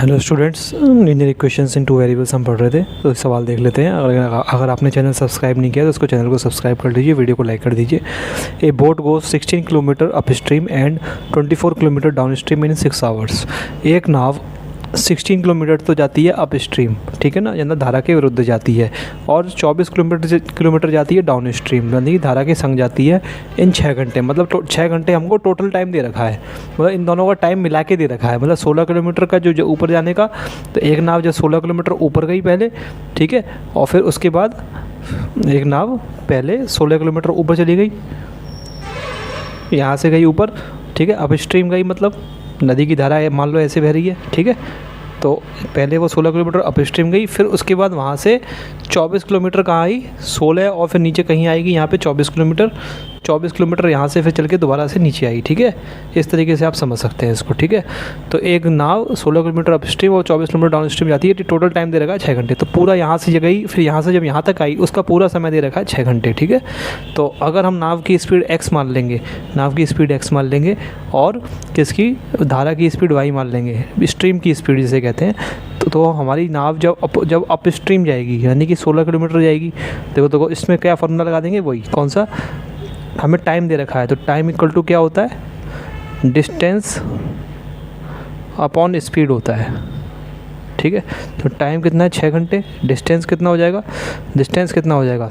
Hello students, linear equations इन two variables हम पढ़ रहे थे, तो सवाल देख लेते हैं। अगर आपने चैनल सब्सक्राइब नहीं किया तो उसको चैनल को सब्सक्राइब कर लीजिए, वीडियो को लाइक कर दीजिए। ए boat goes 16 kilometre up stream and 24 kilometre down stream in 6 hours. एक नाव 16 किलोमीटर तो जाती है अप स्ट्रीम, ठीक है ना, यानी धारा के विरुद्ध जाती है, और 24 किलोमीटर जाती है डाउन स्ट्रीम, यानी धारा के संग जाती है इन 6 घंटे। मतलब 6 घंटे हमको टोटल टाइम दे रखा है, मतलब इन दोनों का टाइम मिला के दे रखा है। मतलब 16 किलोमीटर का जो ऊपर जाने का, तो एक नाव जो 16 किलोमीटर ऊपर गई पहले, ठीक है, और फिर उसके बाद एक नाव पहले 16 किलोमीटर ऊपर चली गई, यहाँ से गई ऊपर, ठीक है, अप स्ट्रीम गई, मतलब नदी की धारा है, मान लो ऐसे बह रही है, ठीक है। तो पहले वो 16 किलोमीटर अप स्ट्रीम गई, फिर उसके बाद वहाँ से 24 किलोमीटर कहाँ आई, 16, और फिर नीचे कहीं आएगी यहाँ पे 24 किलोमीटर यहाँ से फिर चल के दोबारा से नीचे आई, ठीक है। इस तरीके से आप समझ सकते हैं इसको, ठीक है। तो एक नाव 16 किलोमीटर अप स्ट्रीम और 24 किलोमीटर डाउन स्ट्रीम जाती है, टोटल टाइम दे रखा है 6 घंटे। तो पूरा यहाँ से गई, फिर यहाँ से जब यहाँ तक आई उसका पूरा समय दे रखा है 6 घंटे, ठीक है। तो अगर हम नाव की स्पीड x मान लेंगे, और किसकी, धारा की स्पीड y मान लेंगे, स्ट्रीम की स्पीड जिसे कहते हैं, तो हमारी नाव जब अप स्ट्रीम जाएगी, यानी कि 16 किलोमीटर जाएगी, देखो इसमें क्या फार्मूला लगा देंगे, वही कौन सा, हमें टाइम दे रखा है, तो टाइम इक्वल टू क्या होता है, डिस्टेंस अपॉन स्पीड होता है, ठीक है। तो टाइम कितना है, 6 घंटे, डिस्टेंस कितना हो जाएगा,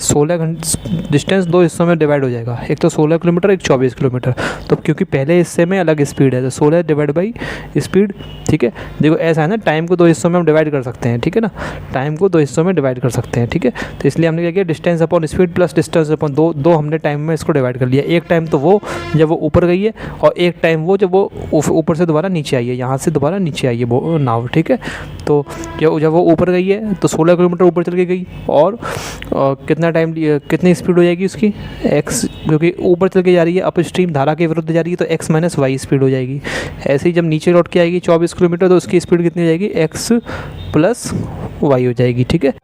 16 घंटे, डिस्टेंस दो हिस्सों में डिवाइड हो जाएगा, एक तो 16 किलोमीटर, एक 24 किलोमीटर। तो क्योंकि पहले हिस्से में अलग स्पीड है, तो 16 डिवाइड बाई स्पीड, ठीक है। देखो ऐसा है ना, टाइम को दो हिस्सों में हम डिवाइड कर सकते हैं, ठीक है ना, टाइम को दो हिस्सों में डिवाइड कर सकते हैं, ठीक है। तो इसलिए हमने क्या किया, distance upon speed plus distance upon दो हमने टाइम में इसको डिवाइड कर लिया। एक टाइम तो वो जब वो ऊपर गई है, और एक टाइम वो जब वो ऊपर से दोबारा नीचे आई है, यहाँ से दोबारा नीचे आई है वो नाव, ठीक है। तो जब वो ऊपर गई है तो 16 किलोमीटर ऊपर चल के गई, और कितना टाइम, कितनी स्पीड हो जाएगी उसकी, x, क्योंकि ऊपर चल के जा रही है, अप स्ट्रीम धारा के विरुद्ध जा रही है, तो x माइनस वाई स्पीड हो जाएगी। ऐसे ही जब नीचे लौट के आएगी 24 किलोमीटर, तो उसकी स्पीड कितनी हो जाएगी, x प्लस वाई हो जाएगी, ठीक है।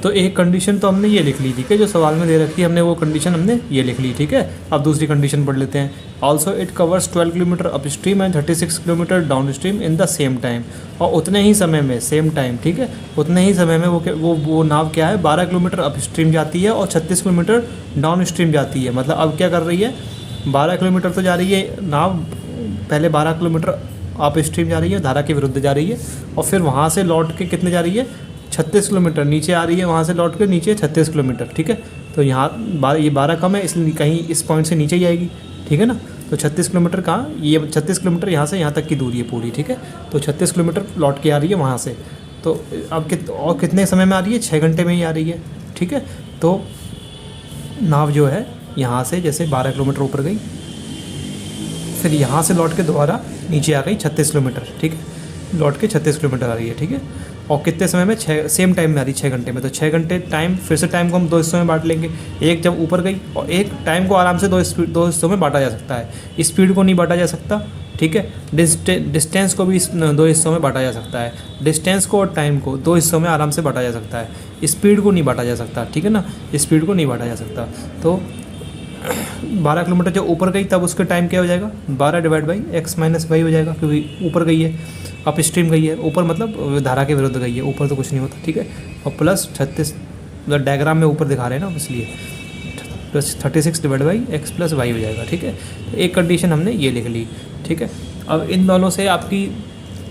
तो एक कंडीशन तो हमने ये लिख ली, ठीक है, जो सवाल में दे रखी है हमने वो कंडीशन हमने ये लिख ली, ठीक है। अब दूसरी कंडीशन पढ़ लेते हैं। Also it covers 12 kilometre up stream and 36 kilometre down stream in the same time, और उतने ही समय में, सेम टाइम, ठीक है, उतने ही समय में वो नाव क्या है, 12 किलोमीटर अप स्ट्रीम जाती है और 36 किलोमीटर डाउन स्ट्रीम जाती है। मतलब अब क्या कर रही है, 12 किलोमीटर तो जा रही है नाव, पहले 12 किलोमीटर अप स्ट्रीम जा रही है, धारा के विरुद्ध जा रही है, और फिर वहाँ से लौट के कितने जा रही है, 36 किलोमीटर नीचे आ रही है, वहाँ से लौट के नीचे 36 किलोमीटर, ठीक है। तो यहाँ ये 12 कम है, इसलिए कहीं इस पॉइंट से नीचे ही आएगी, ठीक है ना। तो 36 किलोमीटर कहाँ, ये 36 किलोमीटर यहाँ से यहाँ तक की दूरी है पूरी, ठीक है। तो 36 किलोमीटर लौट के आ रही है वहाँ से। तो अब और कितने समय में आ रही है, 6 घंटे में ही आ रही है, ठीक है। तो नाव जो है यहाँ से जैसे 12 किलोमीटर ऊपर गई, फिर यहाँ से लौट के दोबारा नीचे आ गई 36 किलोमीटर, ठीक है, लौट के 36 किलोमीटर आ रही है, ठीक है। और कितने समय में, सेम टाइम में आ रही, 6 घंटे में। तो 6 घंटे टाइम, फिर से टाइम को हम दो हिस्सों में बांट लेंगे, एक जब ऊपर गई, और एक टाइम को आराम से दो हिस्सों में बांटा जा सकता है, स्पीड को नहीं बांटा जा सकता, ठीक है। डिस्टेंस को भी दो हिस्सों में बांटा जा सकता है, डिस्टेंस को और टाइम को दो हिस्सों में आराम से बांटा जा सकता है, स्पीड को नहीं बांटा जा सकता, ठीक है ना, स्पीड को नहीं बांटा जा सकता। तो 12 किलोमीटर जब ऊपर गई तब उसका टाइम क्या हो जाएगा, 12 divide by x minus y हो जाएगा, क्योंकि ऊपर गई है, अप स्ट्रीम गई है, ऊपर मतलब धारा के विरुद्ध गई है, ऊपर तो कुछ नहीं होता, ठीक है। और प्लस 36, मतलब डायग्राम में ऊपर दिखा रहे हैं ना, इसलिए plus 36 divide by x plus y हो जाएगा, ठीक है। एक कंडीशन हमने ये लिख ली, ठीक है। अब इन दोनों से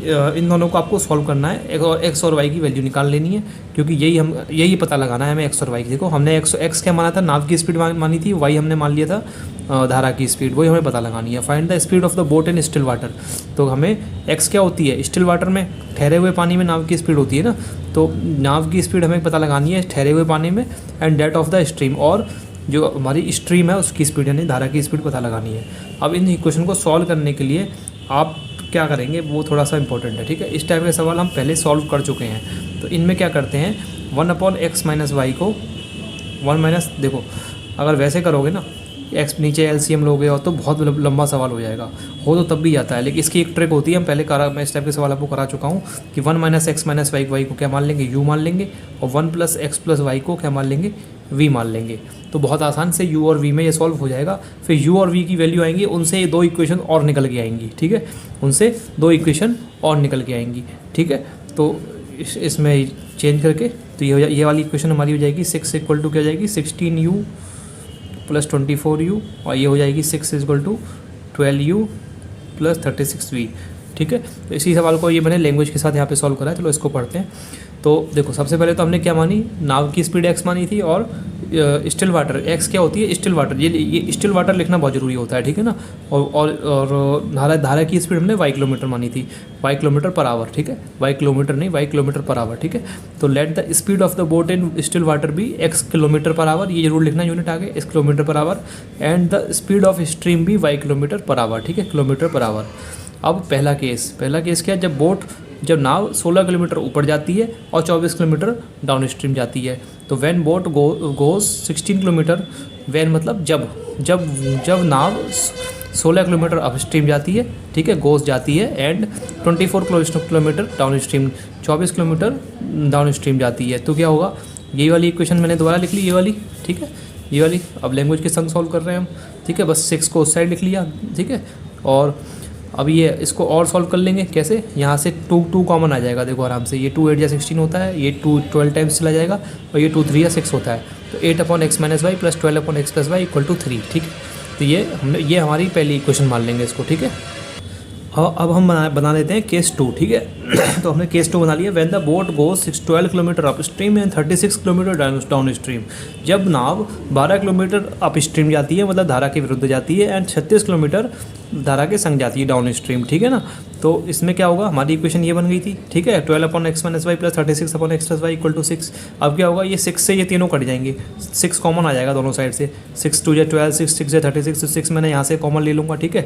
इन दोनों को आपको सॉल्व करना है, और x और y की वैल्यू निकाल लेनी है, क्योंकि यही पता लगाना है हमें x और y की। देखो हमने x क्या माना था, नाव की स्पीड मानी थी, y हमने मान लिया था धारा की स्पीड, वही हमें पता लगानी है। Find the speed of the boat in still water. तो हमें x क्या होती है, स्टिल वाटर में, ठहरे हुए पानी में नाव की स्पीड होती है ना, तो नाव की स्पीड हमें पता लगानी है ठहरे हुए पानी में, and that of the stream, और जो हमारी स्ट्रीम है उसकी स्पीड, यानी धारा की स्पीड पता लगानी है। अब इन इक्वेशन को सॉल्व करने के लिए आप क्या करेंगे वो थोड़ा सा इंपॉर्टेंट है, ठीक है। इस टाइप के सवाल हम पहले सॉल्व कर चुके हैं। तो इनमें क्या करते हैं, 1/x माइनस वाई को 1 माइनस, देखो अगर वैसे करोगे ना, x नीचे एलसीएम लोगे और तो बहुत लंबा सवाल हो जाएगा, हो तो तब भी जाता है, लेकिन इसकी एक ट्रिक होती है, हम पहले मैं इस टाइप के सवाल आपको करा चुका हूँ कि 1 माइनस एक्स माइनस वाई को क्या मान लेंगे, u मान लेंगे, और 1 प्लस एक्स प्लस वाई को क्या मान लेंगे, v मान लेंगे। तो बहुत आसान से u और v में ये सॉल्व हो जाएगा। फिर u और v की वैल्यू आएंगी, उनसे 2 इक्वेशन और निकल के आएंगी, ठीक है, उनसे 2 इक्वेशन और निकल के आएंगी, ठीक है। तो इसमें चेंज करके तो ये वाली इक्वेशन हमारी हो जाएगी 6 इक्वल टू क्या हो जाएगी 16u प्लस 24u, और ये हो जाएगी 6 equal to 12u plus 36v, ठीक है। तो इसी सवाल को ये मैंने लैंग्वेज के साथ यहाँ पे सॉल्व करा है। चलो इसको पढ़ते हैं। तो देखो सबसे पहले तो हमने क्या मानी, नाव की स्पीड x मानी थी, और स्टिल वाटर x क्या होती है, स्टिल वाटर, ये स्टिल वाटर लिखना बहुत ज़रूरी होता है, ठीक है ना। और धारा की स्पीड हमने y किलोमीटर मानी थी, y किलोमीटर पर आवर, ठीक है, y किलोमीटर नहीं, y किलोमीटर पर आवर, ठीक है। तो let the speed of the boat in still water भी x किलोमीटर पर आवर, ये जरूर लिखना यूनिट आगे, x kilometre per hour, and the speed of stream भी y किलोमीटर पर आवर, ठीक है, किलोमीटर पर आवर। अब पहला केस क्या है, जब नाव 16 किलोमीटर ऊपर जाती है और 24 किलोमीटर डाउन स्ट्रीम जाती है। तो when boat goes 16 kilometre, when मतलब जब नाव 16 किलोमीटर अप स्ट्रीम जाती है, ठीक है, गोज जाती है, and 24 kilometre down stream, 24 kilometre down stream जाती है, तो क्या होगा, ये वाली इक्वेशन मैंने दोबारा लिख ली, ये वाली, ठीक है, ये वाली। अब लैंग्वेज के संग सॉल्व कर रहे हैं हम, ठीक है, बस 6 को उस साइड लिख लिया, ठीक है। और अब ये इसको और सॉल्व कर लेंगे, कैसे, यहाँ से 2 कॉमन आ जाएगा, देखो आराम से, ये 2 8 या 16 होता है, ये 2 12 टाइम्स चला जाएगा, और ये 2 3 या 6 होता है, तो 8/x - y plus 12/x + y equal to 3, ठीक है। तो ये हमारी पहली इक्वेशन मान लेंगे इसको, ठीक है। अब हम बना लेते हैं केस 2, ठीक है। तो हमने केस 2 बना लिया। When the boat goes 12 kilometre up stream and 36 kilometre down stream, जब नाव 12 किलोमीटर अप स्ट्रीम जाती है, मतलब धारा के विरुद्ध जाती है, एंड 36 किलोमीटर धारा के संग जाती है डाउन स्ट्रीम, ठीक है ना। तो इसमें क्या होगा, हमारी इक्वेशन ये बन गई थी, ठीक है, 12/x - y plus 36/x + y equal to 6। अब क्या होगा, ये 6 से ये तीनों कट जाएंगे, 6 कॉमन आ जाएगा दोनों साइड से, 6 2 12, 6 6 36, तो 6 मैंने यहाँ से कॉमन ले लूँगा, ठीक है।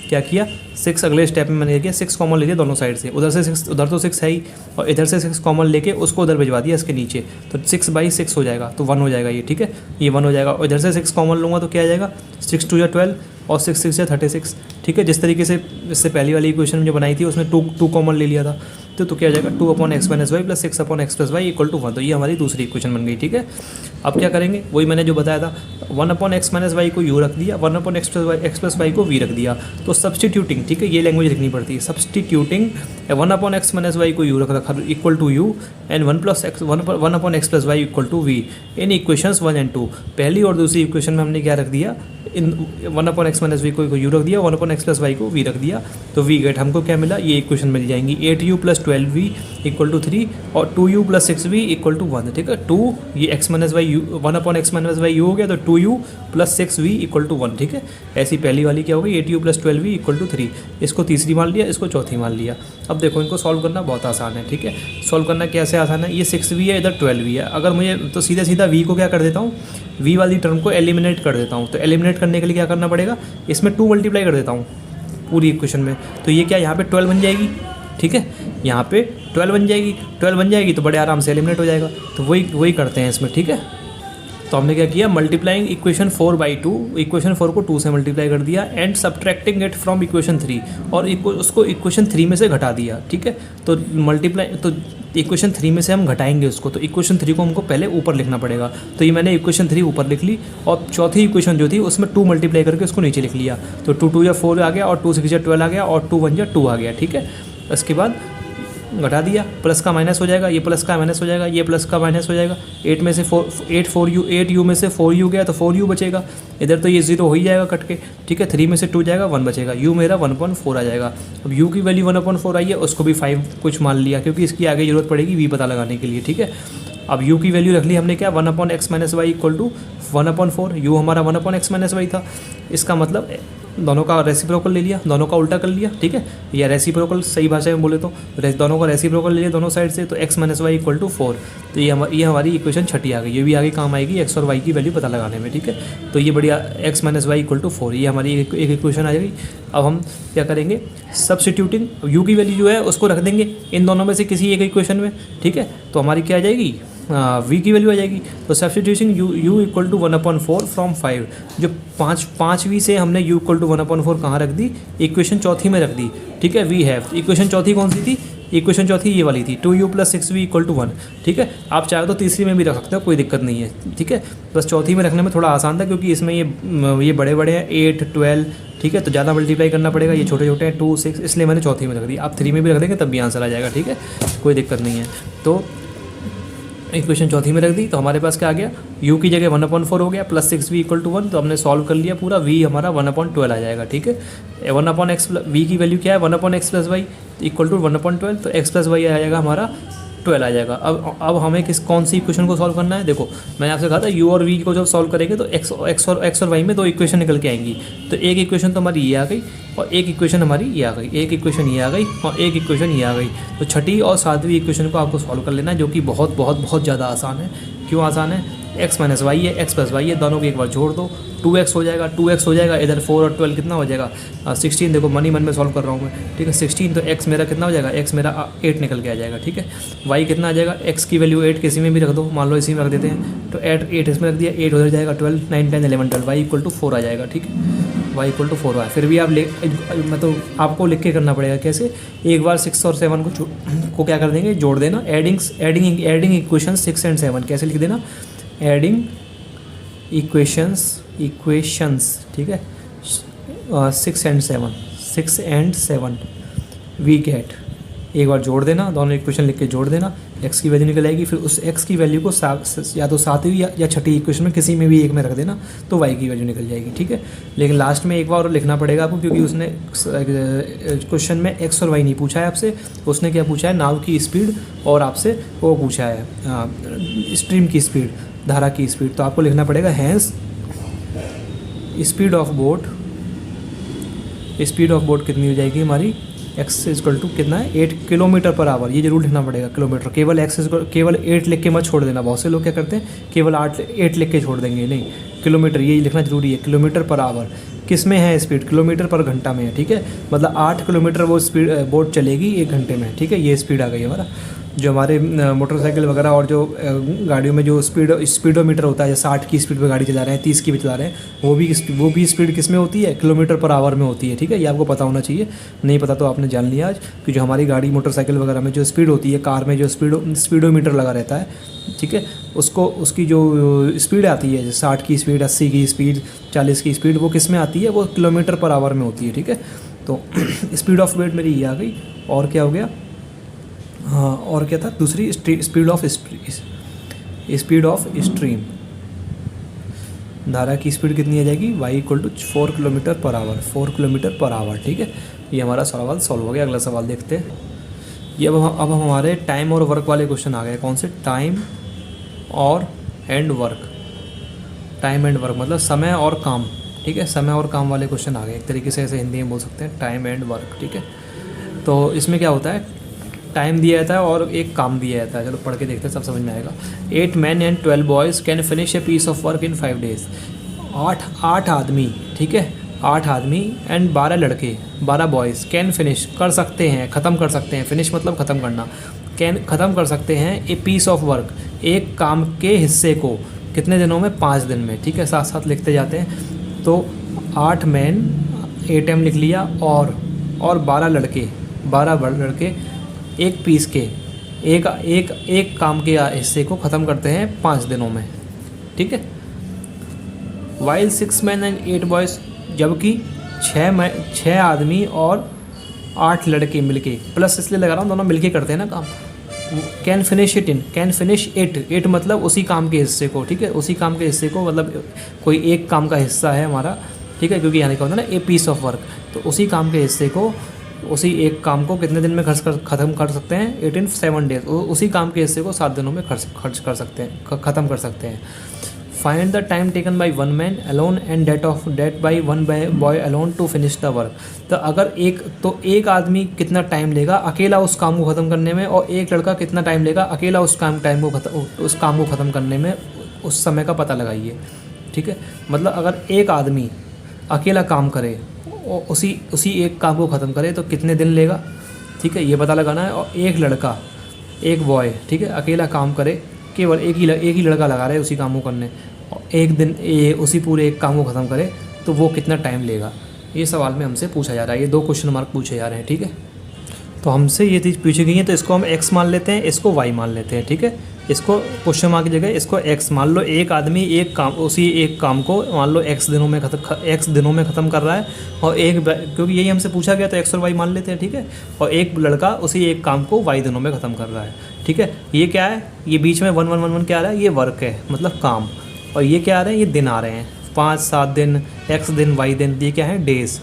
क्या किया, 6 अगले स्टेप में मैंने किया 6 कॉमन ले लिया दोनों साइड से, उधर से 6, उधर तो 6 है ही, और इधर से 6 कॉमन लेके उसको उधर भिजवा दिया इसके नीचे, तो 6/6 हो जाएगा, तो 1 हो जाएगा ये, ठीक है, ये 1 हो जाएगा। और इधर से 6 कॉमन लूँगा तो क्या आ जाएगा, 6 2 12 और 6 6 36, ठीक है। जिस तरीके से इससे पहली वाली इक्वेशन जो बनाई थी उसमें 2 कॉमन ले लिया था, तो क्या हो जाएगा, 2/x - y plus 6/x + y equal to 1। तो ये हमारी दूसरी इक्वेशन बन गई, ठीक है। अब क्या करेंगे, वही मैंने जो बताया था, 1/x - y को u रख दिया, 1/x + y को v रख दिया। तो सब्सटीट्यूटिंग, ठीक है, ये लैंग्वेज लिखनी पड़ती है, सब्सटीट्यूटिंग 1/x - y को u रखा equal to u, and 1/x + y equal to v in equations 1 और 2। पहली और दूसरी इक्वेशन में हमने क्या रख दिया, इन 1/x - y को u रख दिया, 1/x + y को v रख दिया, तो v गेट हमको क्या मिला, ये इक्वेशन मिल जाएंगी, 8u + 12v इक्वल टू 3 और 2u + 6v इक्वल टू 1, ठीक है। 2 ये x - y 1/x - y u हो गया, तो 2u + 6v इक्वल टू 1, ठीक है। ऐसी पहली वाली क्या हो गई, 8u + 12v इक्वल टू 3, इसको तीसरी मान लिया, इसको चौथी मान लिया। अब देखो इनको सॉल्व करना बहुत आसान है, ठीक है। सॉल्व करना कैसे आसान है, ये 6v है, इधर 12v है, अगर मुझे तो सीधा v को क्या कर देता हूँ, v वाली टर्म को एलिमिनेट कर देता हूँ। तो एलिमिनेट करने के लिए क्या करना पड़ेगा, इसमें 2 मल्टीप्लाई कर देता हूँ पूरी इक्वेशन में, तो ये क्या यहाँ पे 12 बन जाएगी, ठीक है, यहाँ पे 12 बन जाएगी, तो बड़े आराम से एलिमिनेट हो जाएगा। तो वही करते हैं इसमें, ठीक है। तो हमने क्या किया, मल्टीप्लाइंग इक्वेशन 4/2, इक्वेशन 4 को 2 से मल्टीप्लाई कर दिया, and subtracting it from equation 3, और उसको इक्वेशन 3 में से घटा दिया, ठीक है। तो इक्वेशन 3 में से हम घटाएंगे उसको, तो इक्वेशन 3 को हमको पहले ऊपर लिखना पड़ेगा। तो ये मैंने इक्वेशन 3 ऊपर लिख ली, और चौथी इक्वेशन जो थी उसमें 2 मल्टीप्लाई करके उसको नीचे लिख लिया, तो 2 2 या 4 आ गया, और 2 6 या 12 आ गया, और 2 1 या 2 आ गया, ठीक है। इसके बाद घटा दिया, प्लस का माइनस हो जाएगा, ये प्लस का माइनस हो जाएगा, ये प्लस का माइनस हो जाएगा, 8 में से 8u में से 4u गया, तो 4u बचेगा, इधर तो ये 0 हो ही जाएगा कट के, ठीक है। 3 में से 2 जाएगा, 1 बचेगा, u मेरा 1/4 आ जाएगा। अब u की वैल्यू 1/4 आई है, उसको भी 5 कुछ मान लिया, क्योंकि इसकी आगे जरूरत पड़ेगी v पता लगाने के लिए, ठीक है। अब u की वैल्यू रख ली हमने क्या, 1/x - y equal to 1/4, u हमारा 1/x - y था, इसका मतलब दोनों का रेसिप्रोकल ले लिया, दोनों का उल्टा कर लिया, ठीक है, या रेसिप्रोकल सही भाषा में बोले तो दोनों का रेसिप्रोकल ले लिया दोनों साइड से, तो x - y इक्वल टू 4। तो ये हमारी इक्वेशन छठी आ गई, ये भी आगे काम आएगी x और y की वैल्यू पता लगाने में, ठीक है। तो ये बढ़िया, x - y इक्वल टू 4, ये हमारी एक इक्वेशन आ जाएगी। अब हम क्या करेंगे, सब्स्टिट्यूटिंग, u की वैल्यू जो है उसको रख देंगे इन दोनों में से किसी एक इक्वेशन में, ठीक है। तो हमारी क्या आ जाएगी, v की वैल्यू आ जाएगी। तो substitution u equal to 1/4 from 5, जो 5v से हमने u इक्वल टू 1/4 कहाँ रख दी, इक्वेशन चौथी में रख दी, ठीक है। वी हैव, इक्वेशन चौथी कौन सी थी, इक्वेशन चौथी ये वाली थी 2u + 6v = 1, ठीक है। आप चाहे तो तीसरी में भी रख सकते हो, कोई दिक्कत नहीं है, ठीक है। बस चौथी में रखने में थोड़ा आसान था क्योंकि इसमें ये बड़े बड़े हैं 8, 12, ठीक है, तो ज़्यादा मल्टीप्लाई करना पड़ेगा, ये छोटे छोटे हैं 2, 6, इसलिए मैंने चौथी में रख दी। आप 3 में भी रख देंगे तब भी आंसर आ जाएगा, ठीक है, कोई दिक्कत नहीं है। तो इक्वेशन चौथी में रख दी, तो हमारे पास क्या आ गया, u की जगह 1/4 हो गया, + 6v = 1, तो हमने सॉल्व कर लिया पूरा, v हमारा 1/12 आ जाएगा, ठीक है। 1/x, v की वैल्यू क्या है 1/x + y = 1/12, तो x + y आ जाएगा हमारा 12 आ जाएगा। अब हमें कौन सी इक्वेशन को सॉल्व करना है, देखो मैंने आपसे कहा था u और v को जब सॉल्व करेंगे तो x और y में 2 इक्वेशन निकल के आएंगी। तो एक इक्वेशन तो हमारी ये आ गई और एक इक्वेशन हमारी ये आ गई, एक इक्वेशन ये आ गई और एक इक्वेशन ये आ गई। तो छठी और सातवीं इक्वेशन को आपको सॉल्व कर लेना है, जो कि बहुत बहुत बहुत ज़्यादा आसान है। क्यों आसान है, x - y है, x + y है, दोनों को एक बार जोड़ दो, 2x हो जाएगा, 2x हो जाएगा, इधर 4 और 12 कितना हो जाएगा 16, देखो मन ही मन में सॉल्व कर रहा हूँ मैं, ठीक है। 16 तो x मेरा कितना हो जाएगा, x मेरा 8 निकल के आ जाएगा, ठीक है। y कितना आ जाएगा, x की वैल्यू 8 किसी में भी रख दो, मान लो इसी में रख देते हैं, तो 8 इसमें रख दिया, 8 हो जाएगा 12, 9, 10, 11, 12, y = 4 आ जाएगा, ठीक है। y = 4 आया, फिर भी आप मतलब आपको लिख के करना पड़ेगा, कैसे, एक बार 6 और 7 को क्या कर देंगे, जोड़ देना, एडिंग इक्वेशन 6 और 7, कैसे लिख देना, एडिंग इक्वेशंस, ठीक है, 6 और 7 वी गेट, एक बार जोड़ देना, दोनों इक्वेशन लिख के जोड़ देना, x की वैल्यू निकल आएगी, फिर उस x की वैल्यू को या तो सातवीं या छठी इक्वेशन में किसी में भी एक में रख देना, तो y की वैल्यू निकल जाएगी, ठीक है। लेकिन लास्ट में एक बार और लिखना पड़ेगा आपको, क्योंकि उसने क्वेश्चन में x और y नहीं पूछा है आपसे, उसने क्या पूछा है, नाव की स्पीड और आपसे वो पूछा है स्ट्रीम की स्पीड, धारा की स्पीड। तो आपको लिखना पड़ेगा हैंस स्पीड ऑफ बोट कितनी हो जाएगी हमारी, x = कितना है 8 km/h, ये जरूर लिखना पड़ेगा किलोमीटर, केवल 8 लिख के मत छोड़ देना। बहुत से लोग क्या करते हैं केवल 8 लिख के छोड़ देंगे, नहीं, किलोमीटर ये लिखना जरूरी है, km/h किस में है स्पीड, km/घंटा में है, ठीक है। मतलब 8 किलोमीटर वो स्पीड बोट चलेगी 1 घंटे में, ठीक है। ये स्पीड आ गई हमारा, जो हमारे मोटरसाइकिल वगैरह और जो गाड़ियों में जो स्पीडोमीटर होता है, 60 की स्पीड पे गाड़ी चला रहे हैं, 30 की भी चला रहे हैं, वो भी स्पीड किस में होती है, km/h में होती है, ठीक है। ये आपको पता होना चाहिए, नहीं पता तो आपने जान लिया आज, कि जो हमारी गाड़ी मोटरसाइकिल वगैरह में जो स्पीड होती है, कार में जो स्पीडोमीटर लगा रहता है, ठीक है, उसकी जो स्पीड आती है, 60 की स्पीड, 80 की स्पीड, 40 की स्पीड, वो किस में आती है, वो km/h में होती है, ठीक है। तो स्पीड ऑफ वेट मेरी ये आ गई, और क्या हो गया, हाँ, और क्या था, दूसरी स्पीड ऑफ स्ट्रीम, धारा की स्पीड कितनी आ जाएगी, y = 4 km/h, ठीक है। ये हमारा सवाल सॉल्व हो गया। अगला सवाल देखते हैं। ये अब हमारे टाइम और वर्क वाले क्वेश्चन आ गए। कौन से, टाइम एंड वर्क मतलब समय और काम, ठीक है, समय और काम वाले क्वेश्चन आ गए। एक तरीके से ऐसे हिंदी में बोल सकते हैं, टाइम एंड वर्क, ठीक है। तो इसमें क्या होता है, टाइम दिया जाता है और एक काम दिया जाता है, चलो पढ़ के देखते हैं, सब समझ में आएगा। 8 men and 12 boys can finish a piece of work in 5 days। 8 आदमी, ठीक है, 8 आदमी एंड 12 लड़के, 12 बॉयज़ कैन फिनिश कर सकते हैं, ख़त्म कर सकते हैं, फिनिश मतलब ख़त्म करना, कैन ख़त्म कर सकते हैं ए पीस ऑफ वर्क, एक काम के हिस्से को, कितने दिनों में, 5 दिन में, ठीक है। साथ साथ लिखते जाते हैं। तो 8 मैन 8 m लिख लिया, और 12 लड़के एक पीस के एक काम के हिस्से को ख़त्म करते हैं 5 दिनों में, ठीक है। वाइल 6 men and 8 boys, जबकि 6 आदमी और 8 लड़के मिलके, प्लस इसलिए लगा रहा हूँ, दोनों मिलके करते हैं ना काम। कैन फिनिश इट मतलब उसी काम के हिस्से को, ठीक है, उसी काम के हिस्से को, मतलब कोई एक काम का हिस्सा है हमारा, ठीक है, क्योंकि यहाँ लिखा होता है ना ए पीस ऑफ वर्क, तो उसी काम के हिस्से को, उसी एक काम को कितने दिन में ख़त्म कर सकते हैं, 8 in 7 days, उसी काम के हिस्से को 7 दिनों में खर्च कर सकते हैं, ख़त्म कर सकते हैं। Find the time taken by 1 man alone and that by 1 boy alone to finish the work. तो अगर एक आदमी कितना टाइम लेगा अकेला उस काम को ख़त्म करने में, और एक लड़का कितना टाइम लेगा अकेला उस काम को ख़त्म करने में, उस समय का पता लगाइए, ठीक है। मतलब अगर एक आदमी अकेला काम करे और उसी एक काम को ख़त्म करे तो कितने दिन लेगा, ठीक है, ये पता लगाना है। और एक लड़का, एक बॉय, ठीक है, अकेला काम करे, केवल एक ही लड़का लगा रहा है उसी काम को करने, और एक दिन उसी पूरे एक काम को ख़त्म करे तो वो कितना टाइम लेगा, ये सवाल में हमसे पूछा जा रहा है। ये 2 क्वेश्चन मार्क पूछे जा रहे हैं, ठीक है। तो तो हमसे ये चीज़ पूछी गई है, तो इसको हम x मान लेते हैं, इसको y मान लेते हैं, ठीक है। इसको क्वेश्चन मार्क की जगह इसको x मान लो। एक आदमी एक काम, उसी एक काम को मान लो x दिनों में ख़त्म कर रहा है, और क्योंकि यही हमसे पूछा गया तो x और y मान लेते हैं, ठीक है। और एक लड़का उसी एक काम को y दिनों में ख़त्म कर रहा है, ठीक है। ये क्या है, ये बीच में 1 1 1 1 क्या आ रहा है, ये वर्क है, मतलब काम। और ये क्या आ रहे हैं, ये दिन आ रहे हैं, 5 7 दिन, x दिन y दिन, ये क्या है, डेज़।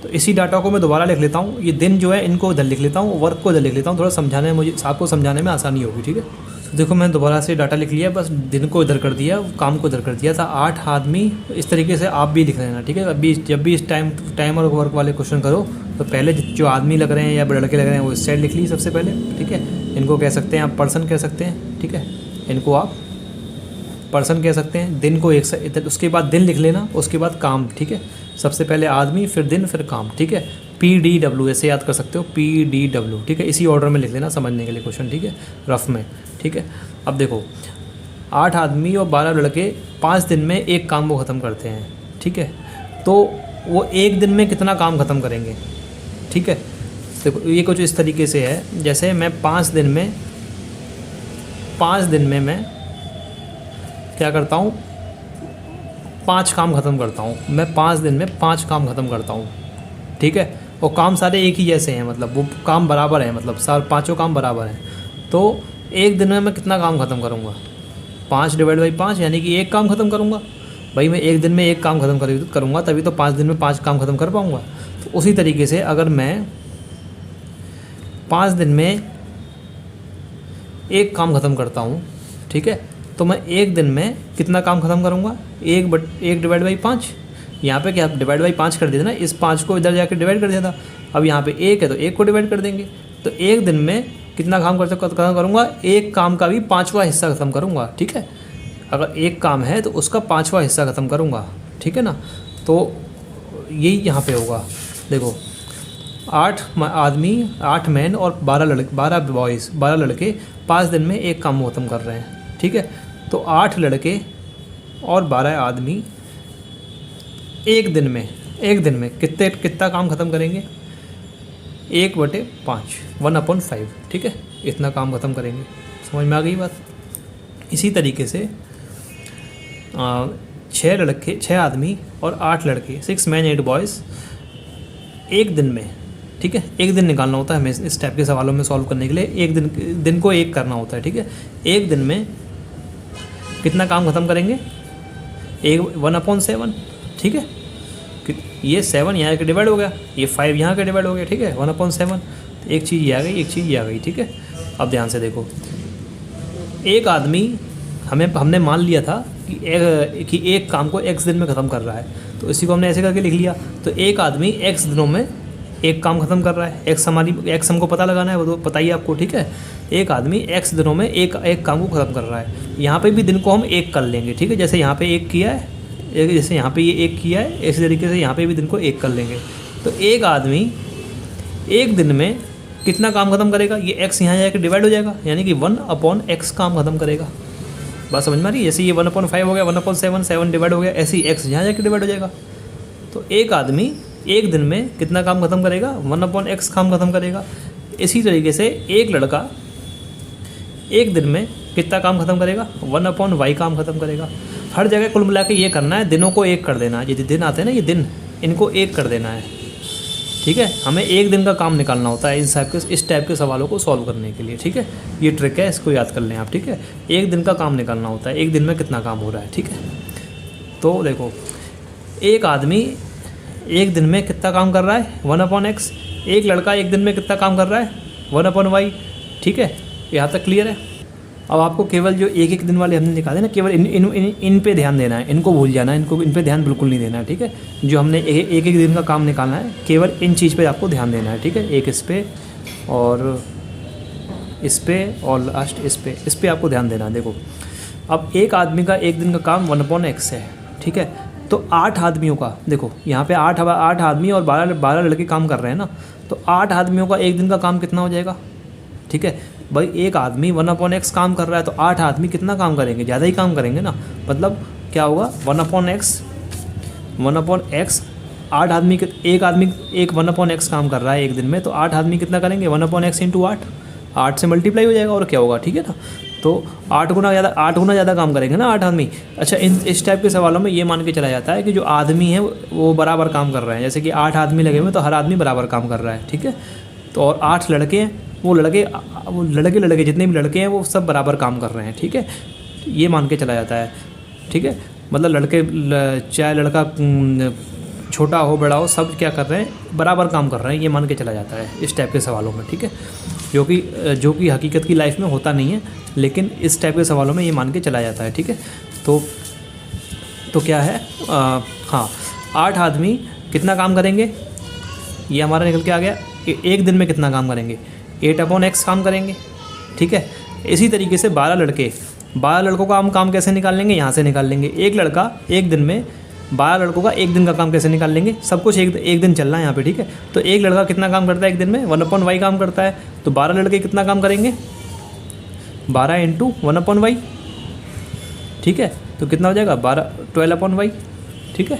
तो इसी डाटा को मैं दोबारा लिख लेता हूँ। ये दिन जो है इनको इधर लिख लेता हूँ, वर्क को इधर लिख लेता हूँ, थोड़ा समझाने में मुझे, आपको समझाने में आसानी होगी, ठीक है। तो देखो मैं दोबारा से डाटा लिख लिया, बस दिन को इधर कर दिया, काम को इधर कर दिया था। 8 आदमी, इस तरीके से आप भी लिख लेना, ठीक है। अभी जब भी इस टाइम और वर्क वाले क्वेश्चन करो तो पहले जो आदमी लग रहे हैं या लड़के लग रहे हैं वो इस साइड लिख ली सबसे पहले, ठीक है। इनको कह सकते हैं आप पर्सन कह सकते हैं, ठीक है। इनको आप पर्सन कह सकते हैं। दिन को एक साइड, उसके बाद दिन लिख लेना, उसके बाद काम, ठीक है। सबसे पहले आदमी, फिर दिन, फिर काम, ठीक है। PDW ऐसे याद कर सकते हो, PDW, ठीक है। इसी ऑर्डर में लिख लेना समझने के लिए क्वेश्चन, ठीक है, रफ में, ठीक है। अब देखो 8 आदमी और 12 लड़के 5 दिन में एक काम को ख़त्म करते हैं, ठीक है। तो वो एक दिन में कितना काम ख़त्म करेंगे, ठीक है। देखो ये कुछ इस तरीके से है, जैसे मैं 5 दिन में मैं क्या करता हूँ, 5 काम ख़त्म करता हूँ। मैं 5 दिन में 5 काम ख़त्म करता हूँ, ठीक है। और काम सारे एक ही जैसे हैं, मतलब वो काम बराबर है, मतलब सारे 5 काम बराबर हैं। तो एक दिन में मैं कितना काम ख़त्म करूँगा, 5 / 5, यानी कि एक काम ख़त्म करूँगा। भाई मैं एक दिन में एक काम ख़त्म करूँगा तभी तो 5 दिन में 5 काम ख़त्म कर पाऊँगा। तो उसी तरीके से अगर मैं 5 दिन में एक काम ख़त्म करता हूँ, ठीक है, तो मैं एक दिन में कितना काम ख़त्म करूँगा, 1/5। यहाँ पे क्या /5 कर दिया था ना, इस 5 को इधर जाके डिवाइड कर दिया था। अब यहाँ पे 1 है तो 1 को डिवाइड कर देंगे। तो एक दिन में कितना काम ख़त्म करूँगा, एक काम का भी 5वां हिस्सा ख़त्म करूँगा, ठीक है। अगर एक काम है तो उसका 5वां हिस्सा ख़त्म करूँगा, ठीक है ना। तो यही यहाँ पे होगा। देखो 8 आदमी, 8 मैन और 12 लड़के 5 दिन में एक काम ख़त्म कर रहे हैं, ठीक है। तो 8 लड़के और 12 आदमी एक दिन में कितना काम ख़त्म करेंगे, 1/5, 1/5, ठीक है। इतना काम ख़त्म करेंगे। समझ में आ गई बात। इसी तरीके से 6 आदमी और 8 लड़के, 6 मैन 8 बॉयज़ एक दिन में, ठीक है। एक दिन निकालना होता है हमें इस टाइप के सवालों में सॉल्व करने के लिए। एक दिन को एक करना होता है, ठीक है। एक दिन में कितना काम ख़त्म करेंगे, 1/7, ठीक है। ये 7 यहाँ के डिवाइड हो गया, ये 5 यहाँ के डिवाइड हो गया, ठीक है। 1/7, एक चीज़ ये आ गई, एक चीज़ ये आ गई, ठीक है। अब ध्यान से देखो, एक आदमी, हमने मान लिया था कि एक काम को x दिन में ख़त्म कर रहा है, तो इसी को हमने ऐसे करके लिख लिया। तो एक आदमी x दिनों में एक काम ख़त्म कर रहा है। x हमको पता लगाना है, वो तो पता ही आपको, ठीक है। एक आदमी x दिनों में एक काम को ख़त्म कर रहा है। यहाँ पे भी दिन को हम एक कर लेंगे, ठीक है। जैसे यहाँ पे एक किया है, जैसे यहाँ पे ये एक किया है, इसी तरीके से यहाँ पे भी दिन को एक कर लेंगे। तो एक आदमी एक दिन में कितना काम ख़त्म करेगा, ये x यहाँ जाकर डिवाइड हो जाएगा, यानी कि 1/x काम ख़त्म करेगा। बात समझ में आ रही है। जैसे ये 1/5 हो गया, 1/7, 7 डिवाइड हो गया, ऐसे ही x यहाँ जाकर डिवाइड हो जाएगा। तो एक आदमी एक दिन में कितना काम ख़त्म करेगा, 1/x काम ख़त्म करेगा। इसी तरीके से एक लड़का एक दिन में कितना काम ख़त्म करेगा, 1/y काम ख़त्म करेगा। हर जगह कुल मिला के ये करना है, दिनों को एक कर देना है। ये दिन आते हैं ना, ये दिन, इनको एक कर देना है, ठीक है। हमें एक दिन का काम निकालना होता है इस टाइप के सवालों को सॉल्व करने के लिए, ठीक है। ये ट्रिक है, इसको याद कर लें आप, ठीक है। एक दिन का काम निकालना होता है, एक दिन में कितना काम हो रहा है, ठीक है। तो देखो एक आदमी एक दिन में कितना काम कर रहा है, 1/x। एक लड़का एक दिन में कितना काम कर रहा है, 1/y, ठीक है। यहाँ तक क्लियर है। अब आपको केवल जो एक एक दिन वाले हमने निकाले ना, केवल इन पे ध्यान देना है, इनको भूल जाना है, इन पे ध्यान बिल्कुल नहीं देना है, ठीक है। जो हमने एक एक दिन का काम निकालना है, केवल इन चीज़ पे आपको ध्यान देना है, ठीक है। एक इस पे और इस पे और लास्ट इस पे आपको ध्यान देना है। देखो अब एक आदमी का एक दिन का काम 1/x है, ठीक है। तो 8 आदमियों का, देखो यहाँ पे 8 आदमी और 12 लड़के काम कर रहे हैं ना, तो 8 आदमियों का एक दिन का काम कितना हो जाएगा, ठीक है। भाई एक आदमी 1/x काम कर रहा है, तो 8 आदमी कितना काम करेंगे, ज़्यादा ही काम करेंगे ना। मतलब क्या होगा, 1/x 8 आदमी एक आदमी एक 1/x काम कर रहा है एक दिन में, तो 8 आदमी कितना करेंगे 1/x इंटू 8 से मल्टीप्लाई हो जाएगा और क्या होगा, ठीक है ना। तो 8 गुना ज़्यादा काम करेंगे ना 8 आदमी। अच्छा, इस टाइप के सवालों में ये मान के चला जाता है कि जो आदमी है वो बराबर काम कर रहे हैं। जैसे कि 8 आदमी लगे हुए तो हर आदमी बराबर काम कर रहा है, ठीक है। तो और 8 लड़के हैं, वो लड़के जितने भी लड़के हैं वो सब बराबर काम कर रहे हैं, ठीक है। ये मान के चला जाता है, ठीक है। मतलब चाहे लड़का छोटा हो बड़ा हो, सब क्या कर रहे हैं बराबर काम कर रहे हैं, ये मान के चला जाता है इस टाइप के सवालों में, ठीक है। जो कि हकीकत की लाइफ में होता नहीं है, लेकिन इस टाइप के सवालों में ये मान के चला जाता है, ठीक है। तो क्या है, हाँ 8 आदमी कितना काम करेंगे, ये हमारा निकल के आ गया। एक दिन में कितना काम करेंगे 8/x काम करेंगे, ठीक है। इसी तरीके से 12 लड़कों का हम काम कैसे निकाल लेंगे, यहाँ से निकाल लेंगे। एक लड़का एक दिन में 12 लड़कों का एक दिन का काम कैसे निकाल लेंगे, सब कुछ एक दिन चलना है यहाँ पे, ठीक है। तो एक लड़का कितना काम करता है एक दिन में 1/y काम करता है, तो 12 लड़के कितना काम करेंगे 12 इंटू 1/y, ठीक है। तो कितना हो जाएगा 12y, ठीक है।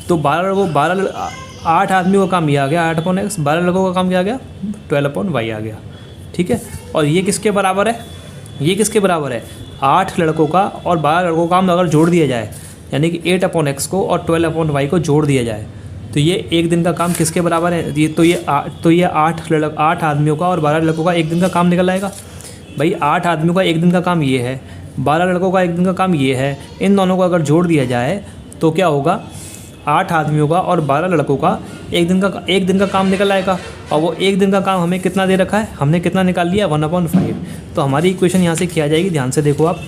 तो 8 आदमी का काम ये आ गया 8/x, 12 लड़कों का काम क्या आ गया 12/y आ गया, ठीक है। और ये किसके बराबर है, 8 लड़कों का और 12 लड़कों का काम अगर जोड़ दिया जाए, यानी कि 8/x को और 12/y को जोड़ दिया जाए, तो ये एक दिन का काम किसके बराबर है, ये 8 आदमियों का और 12 लड़कों का एक दिन का काम निकल आएगा। भाई 8 आदमियों का एक दिन का काम ये है, 12 लड़कों का एक दिन का काम ये है, इन दोनों को अगर जोड़ दिया जाए तो क्या होगा 8 आदमियों का और 12 लड़कों का एक दिन का काम निकल आएगा। और वो एक दिन का काम हमें कितना दे रखा है, हमने कितना निकाल लिया 1/5। तो हमारी इक्वेशन यहाँ से किया जाएगी, ध्यान से देखो आप,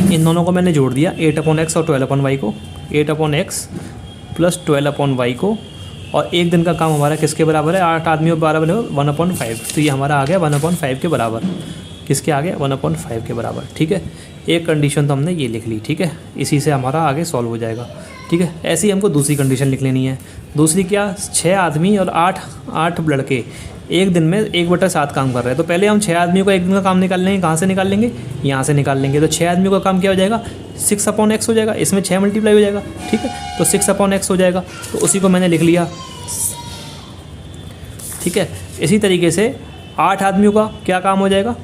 इन दोनों को मैंने जोड़ दिया 8/x और 12/y को, 8/x प्लस 12/y को, और एक दिन का काम हमारा किसके बराबर है 8 आदमी और 12 बने 1/5। तो ये हमारा आ गया 1/5 के बराबर, किसके आ गया 1/5 के बराबर, ठीक है। एक कंडीशन तो हमने ये लिख ली, ठीक है। इसी से हमारा आगे सॉल्व हो जाएगा, ठीक है। ऐसे ही हमको दूसरी कंडीशन लिख लेनी है। दूसरी क्या, 6 आदमी और 8 लड़के एक दिन में 1/7 काम कर रहे हैं। तो पहले हम 6 आदमियों का एक दिन का काम निकाल लेंगे, कहाँ से निकाल लेंगे, यहाँ से निकाल लेंगे। तो 6 आदमियों का काम क्या हो जाएगा 6/x हो जाएगा, इसमें 6 मल्टीप्लाई हो जाएगा, ठीक है। तो 6/x हो जाएगा, तो उसी को मैंने लिख लिया, ठीक है। इसी तरीके से 8 आदमियों का क्या काम हो जाएगा,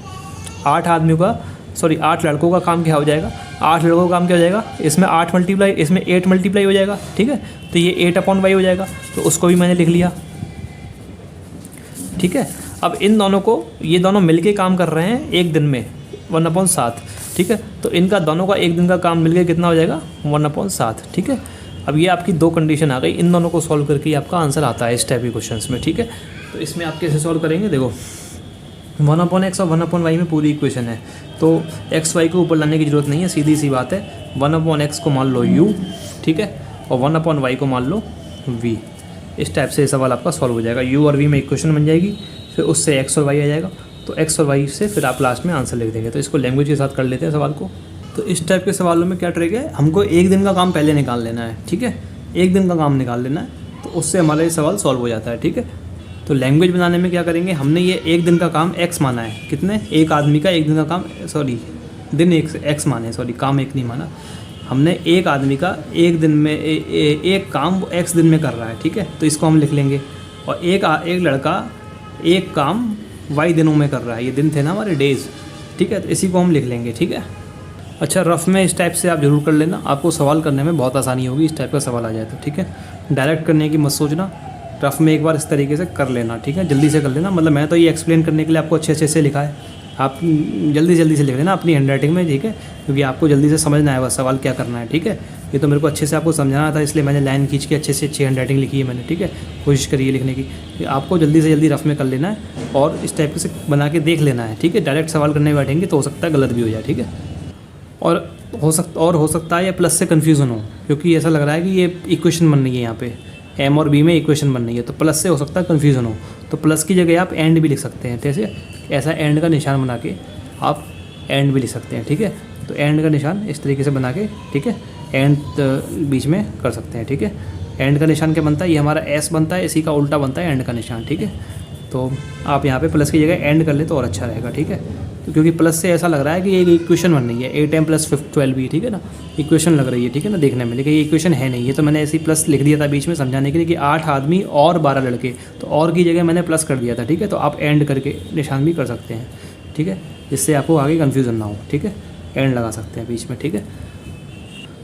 8 लड़कों का काम क्या हो जाएगा, 8 लड़कों का काम क्या हो जाएगा, इसमें 8 मल्टीप्लाई हो जाएगा, ठीक है। तो ये 8/y हो जाएगा, तो उसको भी मैंने लिख लिया, ठीक है। अब इन दोनों को, ये दोनों मिलके काम कर रहे हैं एक दिन में 1/7, ठीक है। तो इनका दोनों का एक दिन का काम मिलके कितना हो जाएगा 1/7, ठीक है। अब ये आपकी 2 कंडीशन आ गई, इन दोनों को सॉल्व करके आपका आंसर आता है इस टाइप के क्वेश्चंस में, ठीक है। तो इसमें आप कैसे सॉल्व करेंगे, देखो 1/x और 1/y में पूरी इक्वेशन है, तो x y को ऊपर लाने की ज़रूरत नहीं है, सीधी सी बात है। 1/x को मान लो u, ठीक है, और 1/y को मान लो v। इस टाइप से सवाल आपका सॉल्व हो जाएगा, u और v में इक्वेशन बन जाएगी, फिर उससे x और y आ जाएगा, तो x और y से फिर आप लास्ट में आंसर लिख देंगे। तो इसको लैंग्वेज के साथ कर लेते हैं सवाल को। तो इस टाइप के सवालों में क्या ट्रिक है, हमको एक दिन का काम पहले निकाल लेना है, ठीक है। एक दिन का काम निकाल लेना है, तो उससे हमारा ये सवाल सॉल्व हो जाता है, ठीक है। तो लैंग्वेज बनाने में क्या करेंगे, हमने ये एक दिन का काम x माना है, कितने, एक आदमी का एक दिन का काम, दिन x माने, काम एक नहीं माना हमने, एक आदमी का एक दिन में एक काम x दिन में कर रहा है, ठीक है। तो इसको हम लिख लेंगे। और एक लड़का एक काम y दिनों में कर रहा है, ये दिन थे ना हमारे डेज़, ठीक है। तो इसी को हम लिख लेंगे, ठीक है। अच्छा, रफ में इस टाइप से आप ज़रूर कर लेना, आपको सवाल करने में बहुत आसानी होगी इस टाइप का सवाल आ जाए तो, ठीक है। डायरेक्ट करने की मत सोचना, रफ में एक बार इस तरीके से कर लेना, ठीक है, जल्दी से कर लेना। मतलब मैं तो ये एक्सप्लेन करने के लिए आपको अच्छे से लिखा है, आप जल्दी से लिख लेना अपनी हैंडराइटिंग में, ठीक है, क्योंकि आपको जल्दी से समझना है बस सवाल क्या करना है, ठीक है। ये तो मेरे को अच्छे से आपको समझाना था, इसलिए मैंने लाइन खींच के अच्छे से अच्छी हैंडराइटिंग लिखी है मैंने, ठीक है। कोशिश करिए लिखने की, आपको जल्दी से जल्दी रफ में कर लेना है और इस टाइप से बना के देख लेना है, ठीक है। डायरेक्ट सवाल करने बैठेंगे तो हो सकता है गलत भी हो जाए, ठीक है। और हो सकता है या प्लस से कन्फ्यूज़न हो, क्योंकि ऐसा लग रहा है कि ये इक्वेशन बन रही है यहाँ पे, m और b में इक्वेशन बन रही है, तो प्लस से हो सकता है कन्फ्यूज़न हो। तो प्लस की जगह आप एंड भी लिख सकते हैं, जैसे ऐसा एंड का निशान बना के आप एंड भी लिख सकते हैं, ठीक है। तो एंड का निशान इस तरीके से बना के, ठीक है, एंड बीच में कर सकते हैं, ठीक है। एंड का निशान क्या बनता है, ये हमारा s बनता है, इसी का उल्टा बनता है एंड का निशान, ठीक है। तो आप यहाँ पे प्लस की जगह एंड कर ले तो और अच्छा रहेगा, ठीक है। तो क्योंकि प्लस से ऐसा लग रहा है कि ये इक्वेशन बन रही है, 8m + 12 भी, ठीक है ना, इक्वेशन लग रही है, ठीक है ना, देखने में, लेकिन ये इक्वेशन है नहीं। ये तो मैंने ऐसे ही प्लस लिख दिया था बीच में समझाने के लिए कि 8 आदमी और 12 लड़के, तो और की जगह मैंने प्लस कर दिया था, ठीक है। तो आप एंड करके निशान भी कर सकते हैं, ठीक है, जिससे आपको आगे कन्फ्यूज़न ना हो, ठीक है, एंड लगा सकते हैं बीच में, ठीक है।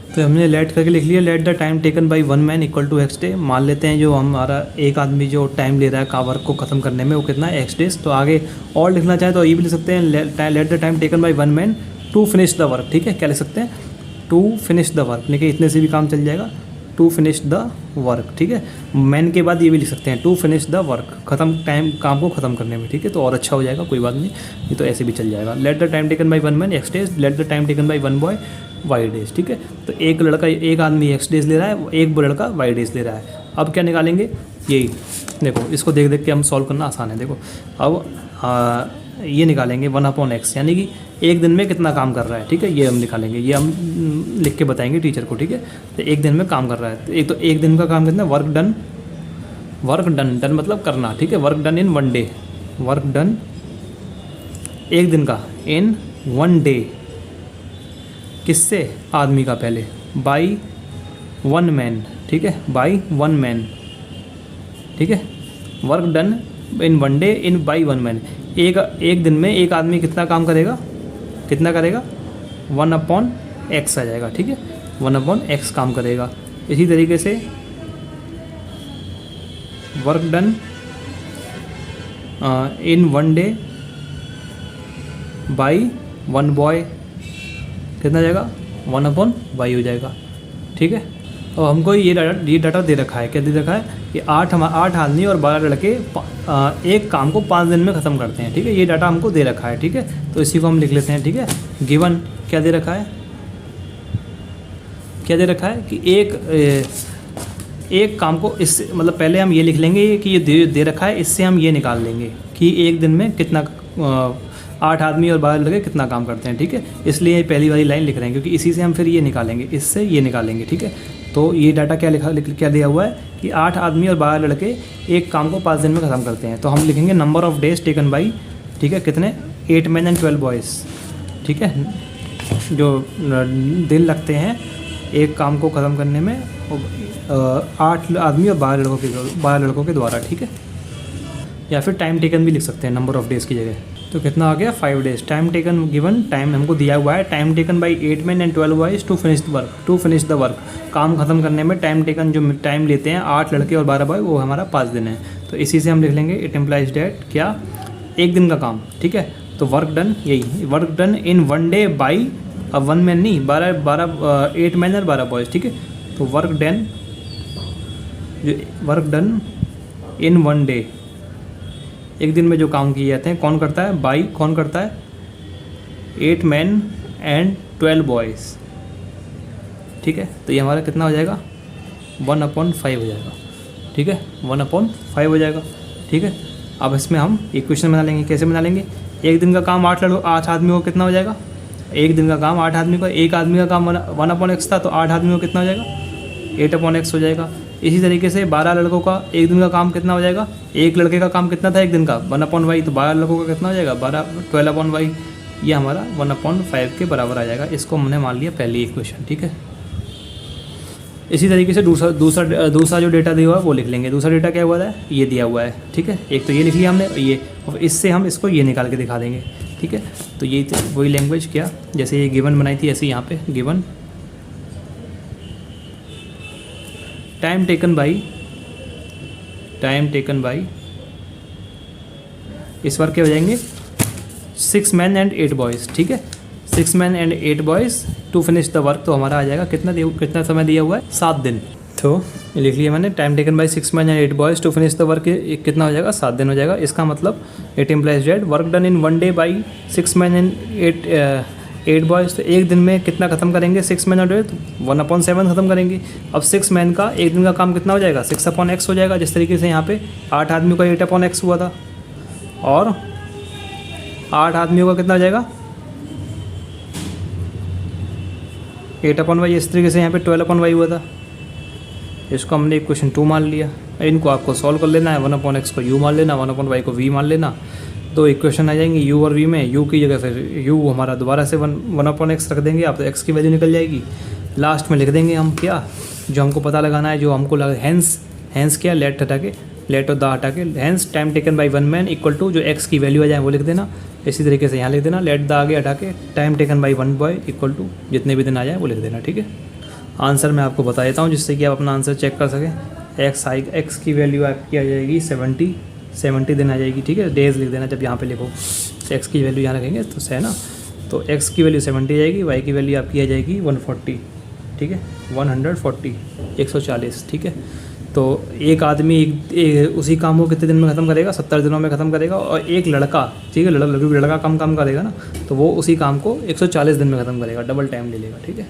तो हमने लेट करके लिख लिया, let the time taken by 1 man equal to x day. मान लेते हैं जो हमारा एक आदमी जो टाइम ले रहा है का वर्क को ख़त्म करने में वो कितना है, x डेज। तो आगे और लिखना चाहे तो ये भी लिख सकते हैं, let the time taken by 1 man to finish the work, ठीक है। क्या लिख सकते हैं, टू फिनिश द वर्क, लेकिन इतने से भी काम चल जाएगा, टू फिनिश द वर्क, ठीक है। मैन के बाद ये भी लिख सकते हैं, टू फिनिश द वर्क, ख़त्म टाइम, काम को ख़त्म करने में, ठीक है। तो और अच्छा हो जाएगा, कोई बात नहीं, ये तो ऐसे भी चल जाएगा। Late the time taken by 1 man x days, late the time taken by 1 boy y days, ठीक है। तो एक लड़का, एक आदमी x डेज ले रहा है, एक लड़का y डेज ले रहा है। अब क्या निकालेंगे, यही देखो, इसको देख देख के हम सॉल्व करना आसान है। देखो अब ये निकालेंगे 1/x, यानी कि एक दिन में कितना काम कर रहा है, ठीक है, ये हम निकालेंगे, ये हम लिख के बताएंगे टीचर को, ठीक है। तो एक दिन में काम कर रहा है, तो एक दिन का काम कितना, work done, work done, done मतलब करना, ठीक है, work done in 1 day, work done एक दिन का इन 1 डे, किससे, आदमी का पहले, बाई 1 मैन, ठीक है, बाई 1 मैन, ठीक है, work done in 1 day in by 1 man. एक दिन में एक आदमी कितना काम करेगा, कितना करेगा, 1/x आ जाएगा, ठीक है, 1/x काम करेगा। इसी तरीके से work done in 1 day by 1 boy कितना जाएगा, 1/y हो जाएगा, ठीक है। और हमको ये डाटा दे रखा है, क्या दे रखा है कि 8 आदमी और 12 लड़के एक काम को 5 दिन में ख़त्म करते हैं, ठीक है। ये डाटा हमको दे रखा है, ठीक है। तो इसी को हम लिख लेते हैं, ठीक है। गिवन क्या दे रखा है, क्या दे रखा है कि एक काम को, इससे मतलब पहले हम ये लिख लेंगे कि ये दे रखा है, इससे हम ये निकाल लेंगे कि एक दिन में कितना 8 आदमी और 12 लड़के कितना काम करते हैं, ठीक है। इसलिए पहली वाली लाइन लिख रहे हैं, क्योंकि इसी से हम फिर ये निकालेंगे, इससे ये निकालेंगे, ठीक है। तो ये डाटा क्या दिया हुआ है कि 8 आदमी और 12 लड़के एक काम को 5 दिन में ख़त्म करते हैं। तो हम लिखेंगे number of days taken by, ठीक है, कितने, 8 मैन एंड 12 बॉयज़, ठीक है, जो दिन लगते हैं एक काम को ख़त्म करने में 8 आदमी और 12 लड़कों के द्वारा, ठीक है। या फिर टाइम टेकन भी लिख सकते हैं नंबर ऑफ़ डेज़ की जगह। तो कितना आ गया, 5 days. Time taken given, time हमको दिया हुआ है, time taken by 8 man and 12 boys to finish the work, to finish the work, काम खत्म करने में टाइम टेकन जो टाइम लेते हैं 8 लड़के और 12 बॉय, वो हमारा 5 दिन है। तो इसी से हम लिख लेंगे, इट इम्प्लाइज डैट क्या, एक दिन का काम, ठीक है। तो वर्क डन, यही work done in 1 day by, अब 1 मैन नहीं, 8 मैन और 12 बॉयज़, ठीक है। तो वर्क डन इन 1 डे, एक दिन में जो काम किए जाते हैं, कौन करता है, बाई कौन करता है, 8 मैन एंड 12 बॉयज़, ठीक है। तो ये हमारा कितना हो जाएगा, 1/5 हो जाएगा, ठीक है, 1/5 हो जाएगा, ठीक है। अब इसमें हम इक्वेशन बना लेंगे, कैसे बना लेंगे, एक दिन का काम 8 आदमियों को कितना हो जाएगा, एक दिन का काम 8 आदमी का, एक आदमी का काम 1/x था, तो 8 आदमियों को कितना हो जाएगा, 8/x हो जाएगा। इसी तरीके से 12 लड़कों का एक दिन का काम कितना हो जाएगा, एक लड़के का काम कितना था एक दिन का, 1/y, तो 12 लड़कों का कितना हो जाएगा, 12/y, ये हमारा 1/5 के बराबर आ जाएगा। इसको हमने मान लिया पहली इक्वेशन, ठीक है। इसी तरीके से दूसरा जो डेटा दिया हुआ है वो लिख लेंगे। दूसरा डेटा क्या हुआ है, ये दिया हुआ है, ठीक है। एक तो ये लिख लिया हमने, ये, और इससे हम इसको ये निकाल के दिखा देंगे, ठीक है। तो ये वही लैंग्वेज, क्या, जैसे ये गिवन बनाई थी ऐसे यहाँ पे गिवन टाइम टेकन बाई, इस बार क्या हो जाएंगे, 6 मैन एंड 8 बॉयज़, ठीक है, 6 man and 8 boys to finish the work. तो हमारा आ जाएगा कितना समय दिया हुआ है, 7 दिन। तो लिख लिया मैंने, time taken by 6 man and 8 boys to finish the work, कितना हो जाएगा, 7 दिन हो जाएगा। इसका मतलब it implies that work done in 1 day by 6 man and 8 boys. तो एक दिन में कितना ख़त्म करेंगे, 6 मैन और 8, 1/7 ख़त्म करेंगे। अब 6 मैन का एक दिन का काम कितना हो जाएगा, 6/x हो जाएगा। जिस तरीके से यहाँ पे 8 आदमियों का 8/x हुआ था, और 8 आदमियों का कितना हो जाएगा, 8/y। इस तरीके से यहाँ पे 12/y हुआ था। इसको हमने इक्वेशन 2 मान लिया। इनको आपको सॉल्व कर लेना है। 1/x को u मान लेना, 1/y को v मान लेना। दो इक्वेशन आ जाएंगी u और v में। u की जगह फिर u हमारा दोबारा से 1/x रख देंगे आप, तो x की वैल्यू निकल जाएगी। लास्ट में लिख देंगे हम क्या, जो हमको पता लगाना है, जो हमको हैंस क्या, लेट और द हटा के hence time taken by 1 man equal to जो x की वैल्यू आ जाए वो लिख देना। इसी तरीके से यहाँ लिख देना, लेट द आगे हटा के time taken by 1 boy equal to जितने भी दिन आ जाए वो लिख देना, ठीक है। आंसर मैं आपको बता देता हूँ जिससे कि आप अपना आंसर चेक कर सकें। x की वैल्यू आपकी आ जाएगी 70 दिन आ जाएगी, ठीक है। डेज लिख देना जब यहाँ पे लिखो, x की वैल्यू यहाँ रखेंगे तो है ना, तो x की वैल्यू 70 आ जाएगी, y की वैल्यू आपकी आ जाएगी 140, ठीक है, 140, ठीक है। तो एक आदमी उसी काम को कितने दिन में ख़त्म करेगा, 70 दिनों में ख़त्म करेगा। और एक लड़का, ठीक है, लड़का कम काम करेगा ना, तो वो उसी काम को 140 दिन में ख़त्म करेगा, डबल टाइम ले लेगा, ठीक है।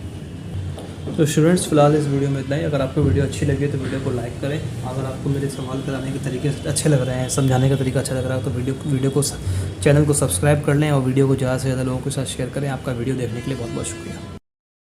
तो स्टूडेंट्स फिलहाल इस वीडियो में इतना ही। अगर आपको वीडियो अच्छी लगी तो वीडियो को लाइक करें। अगर आपको मेरे सवाल कराने के तरीके अच्छे लग रहे हैं, समझाने का तरीका अच्छा लग रहा है, तो वीडियो को चैनल को सब्सक्राइब कर लें और वीडियो को ज़्यादा से ज़्यादा लोगों के साथ शेयर करें। आपका वीडियो देखने के लिए बहुत बहुत शुक्रिया।